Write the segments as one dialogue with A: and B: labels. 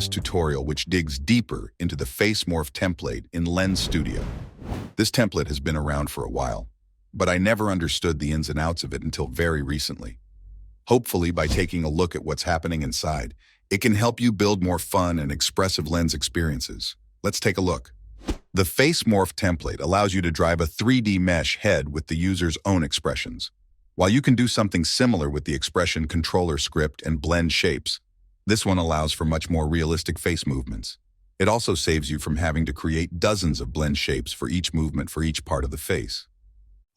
A: this tutorial, which digs deeper into the Face Morph template in Lens Studio. This template has been around for a while, but I never understood the ins and outs of it until very recently. Hopefully, by taking a look at what's happening inside, it can help you build more fun and expressive lens experiences. Let's take a look. The Face Morph template allows you to drive a 3D mesh head with the user's own expressions. While you can do something similar with the expression controller script and blend shapes, this one allows for much more realistic face movements. It also saves you from having to create dozens of blend shapes for each movement for each part of the face.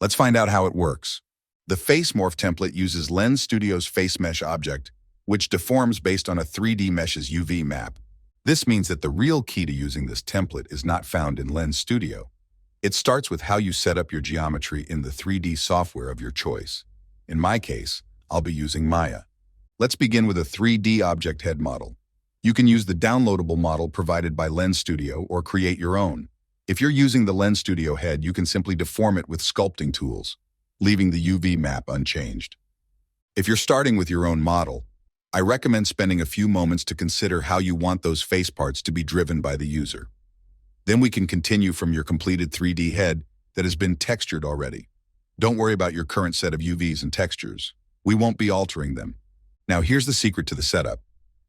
A: Let's find out how it works. The Face Morph template uses Lens Studio's Face Mesh object, which deforms based on a 3D mesh's UV map. This means that the real key to using this template is not found in Lens Studio. It starts with how you set up your geometry in the 3D software of your choice. In my case, I'll be using Maya. Let's begin with a 3D object head model. You can use the downloadable model provided by Lens Studio or create your own. If you're using the Lens Studio head, you can simply deform it with sculpting tools, leaving the UV map unchanged. If you're starting with your own model, I recommend spending a few moments to consider how you want those face parts to be driven by the user. Then we can continue from your completed 3D head that has been textured already. Don't worry about your current set of UVs and textures. We won't be altering them. Now here's the secret to the setup.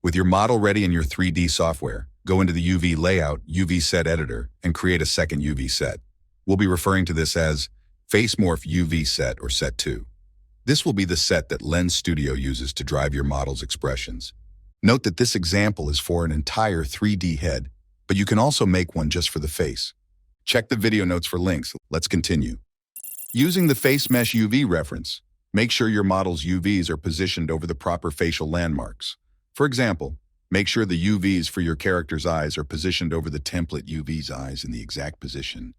A: With your model ready in your 3D software, go into the UV Layout, UV Set Editor, and create a second UV set. We'll be referring to this as Face Morph UV Set or Set 2. This will be the set that Lens Studio uses to drive your model's expressions. Note that this example is for an entire 3D head, but you can also make one just for the face. Check the video notes for links. Let's continue. Using the Face Mesh UV reference, make sure your model's UVs are positioned over the proper facial landmarks. For example, make sure the UVs for your character's eyes are positioned over the template UV's eyes in the exact position.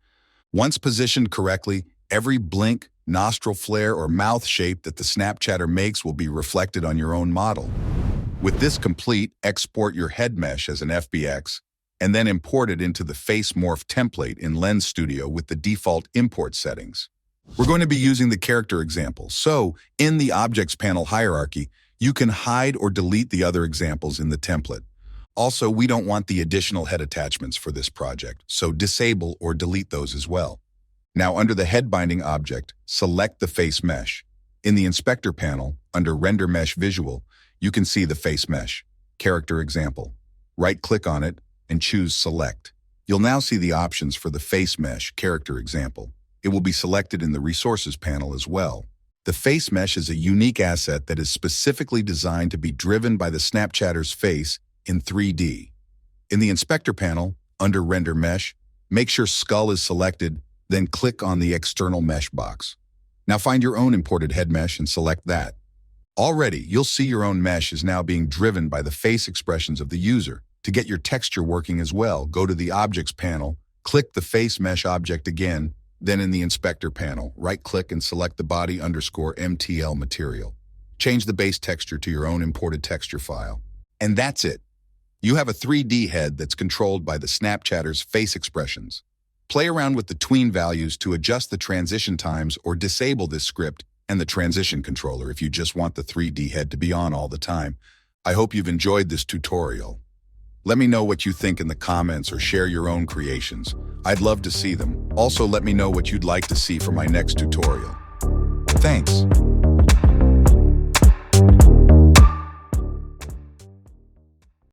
A: Once positioned correctly, every blink, nostril flare, or mouth shape that the Snapchatter makes will be reflected on your own model. With this complete, export your head mesh as an FBX, and then import it into the Face Morph template in Lens Studio with the default import settings. We're going to be using the character example, so in the Objects panel hierarchy, you can hide or delete the other examples in the template. Also, we don't want the additional head attachments for this project, so disable or delete those as well. Now, under the head binding object, select the face mesh. In the Inspector panel, under Render Mesh Visual, you can see the face mesh, character example. Right-click on it and choose Select. You'll now see the options for the face mesh, character example. It will be selected in the Resources panel as well. The face mesh is a unique asset that is specifically designed to be driven by the Snapchatter's face in 3D. In the Inspector panel, under Render Mesh, make sure Skull is selected, then click on the External Mesh box. Now find your own imported head mesh and select that. Already, you'll see your own mesh is now being driven by the face expressions of the user. To get your texture working as well, go to the Objects panel, click the face mesh object again, then in the Inspector panel, right-click and select the body_MTL material. Change the base texture to your own imported texture file. And that's it. You have a 3D head that's controlled by the Snapchatter's face expressions. Play around with the tween values to adjust the transition times or disable this script and the transition controller if you just want the 3D head to be on all the time. I hope you've enjoyed this tutorial. Let me know what you think in the comments or share your own creations. I'd love to see them. Also, let me know what you'd like to see for my next tutorial. Thanks.